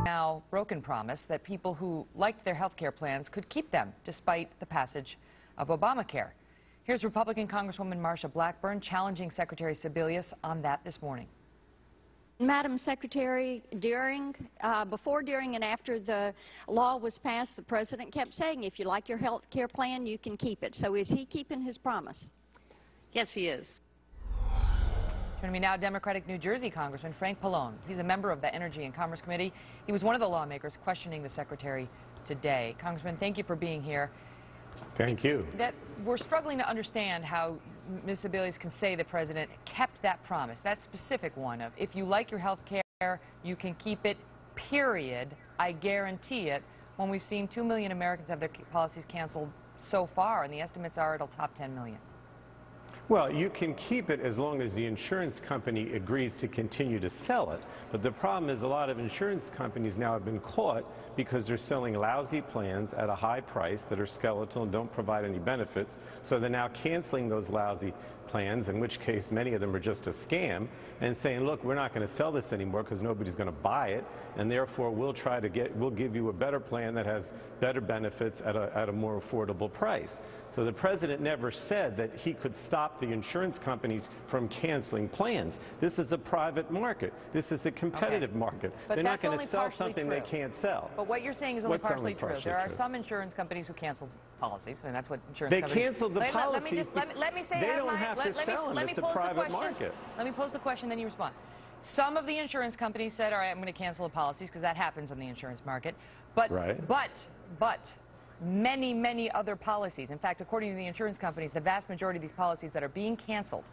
now broken promise that people who liked their health care plans could keep them despite the passage of Obamacare. Here's Republican Congresswoman Marsha Blackburn challenging Secretary Sebelius on that this morning. Madam Secretary, before, during, and after the law was passed, the President kept saying, if you like your health care plan, you can keep it. So is he keeping his promise? Yes, he is. Joining me now, Democratic New Jersey Congressman Frank Pallone. He's a member of the Energy and Commerce Committee. He was one of the lawmakers questioning the Secretary today. Congressman, thank you for being here. Thank you. We're struggling to understand how Ms. Sebelius can say the President kept that promise, that specific one of, if you like your health care, you can keep it, period. I guarantee it, when we've seen 2 million Americans have their policies canceled so far, and the estimates are it'll top 10 million. Well, you can keep it as long as the insurance company agrees to continue to sell it. But the problem is a lot of insurance companies now have been caught because they're selling lousy plans at a high price that are skeletal and don't provide any benefits. So they're now canceling those lousy plans, in which case many of them are just a scam, and saying, look, we're not going to sell this anymore because nobody's going to buy it, and therefore we'll give you a better plan that has better benefits at a more affordable price. So the President never said that he could stop the insurance companies from canceling plans. This is a private market. This is a competitive market. But they're not going to sell something they can't sell. But what you're saying is only partially true. There are some insurance companies who canceled policies, and that's what insurance companies... They canceled the policies. Let me say... They don't have to sell them. It's a private market. Let me pose the question, then you respond. Some of the insurance companies said, all right, I'm going to cancel the policies, because that happens on the insurance market. But, but many, many other policies, in fact, according to the insurance companies, the vast majority of these policies that are being canceled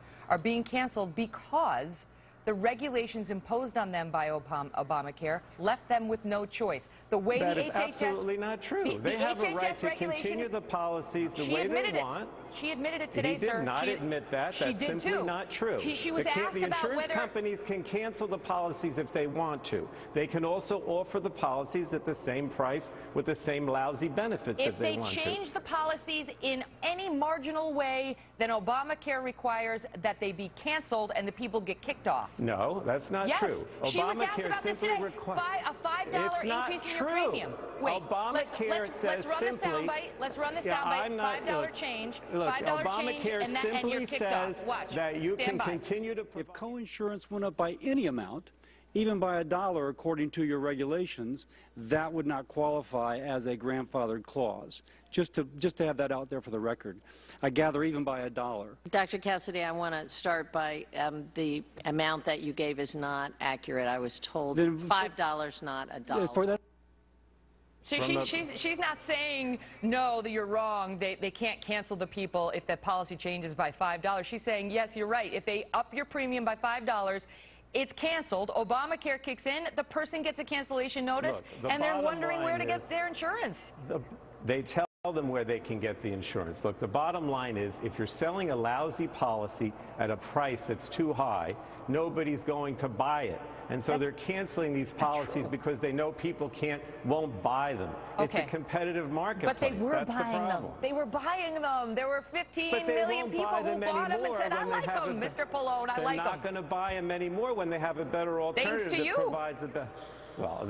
because the regulations imposed on them by Obamacare left them with no choice. The way that the is HHS... absolutely not true. They have a right to continue the policies the way they want. She admitted it today, sir. He did not admit that. She That's did simply too. not true. She was asked about whether... The insurance companies can cancel the policies if they want to. They can also offer the policies at the same price with the same lousy benefits if they want to. If they change the policies in any marginal way, then Obamacare requires that they be canceled and the people get kicked off. No, that's not true. Yes, she was asked about this today. A $5 increase in your premium. Wait, Obamacare let's run the soundbite. Let's run the soundbite. $5 change. Look, $5 change, and you're kicked off. Watch. That you can continue to... If co-insurance went up by any amount, even by $1 according to your regulations, that would not qualify as a grandfathered clause. Just to have that out there for the record. I gather even by $1. Dr. Cassidy, I want to start by the amount that you gave is not accurate. I was told $5, not $1. For that. So she's not saying, no, that you're wrong, they can't cancel the people if the policy changes by $5. She's saying, yes, you're right. If they up your premium by $5, it's canceled. Obamacare kicks in, the person gets a cancellation notice, and they're wondering where to get their insurance. They tell them where they can get the insurance. Look, the bottom line is, if you're selling a lousy policy at a price that's too high, nobody's going to buy it. And so they're canceling these policies because they know people won't buy them. It's a competitive marketplace. But they were buying them. They were buying them. There were 15 million people who bought them and said, I like them, Mr. Pallone, I like them. They're not going to buy them anymore when they have a better alternative that provides a better... Well,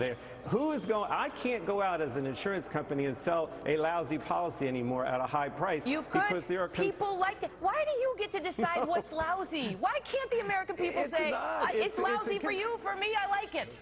I can't go out as an insurance company and sell a lousy policy anymore at a high price. You could. Because there are people liked it. Why do you get to decide what's lousy? Why can't the American people say, it's lousy for you, for me, I like it?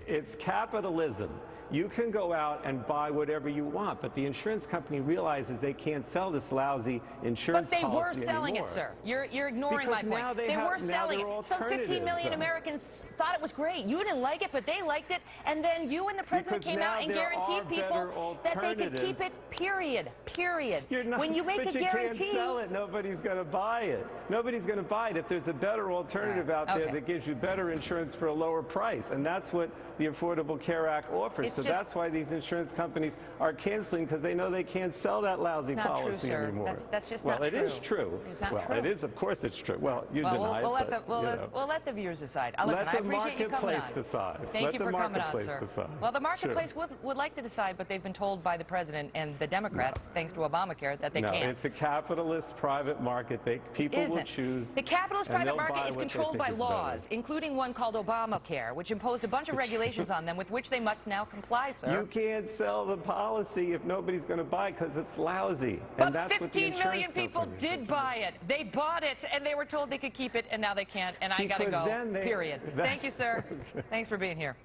It's capitalism. You can go out and buy whatever you want, but the insurance company realizes they can't sell this lousy insurance policy anymore. But they were selling it, sir. You're ignoring my point. They were selling it. Some 15 million Americans thought it was great. You didn't like it, but they liked it. And then you and the President came out and guaranteed people that they could keep it, period. Period. When you make a guarantee... But you can't sell it. Nobody's going to buy it. Nobody's going to buy it if there's a better alternative out there that gives you better insurance for a lower price. And that's what the Affordable Care Act offers. So that's why these insurance companies are canceling, because they know they can't sell that lousy policy anymore. That's just not true. Well, it is true. It's not well, true. it is. Of course it's true. Well, you deny it, we'll let the viewers decide. Listen, I appreciate you coming on. Decide. Thank you for coming on, sir. Decide. Well, the marketplace would like to decide, but they've been told by the president and the Democrats, thanks to Obamacare, that they can't. No, it's a capitalist private market. People will choose. The capitalist private market is controlled by laws, including one called Obamacare, which imposed a bunch of regulations on them with which they must now comply, sir. You can't sell the policy if nobody's going to buy it because it's lousy. But 15 million people did buy it. They bought it, and they were told they could keep it, and now they can't, and I got to go, period. Thank you, sir. Thanks for being here.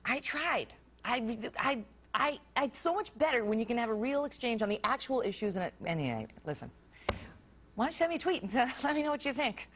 I tried. It's so much better when you can have a real exchange on the actual issues. And anyway, listen, why don't you send me a tweet and let me know what you think.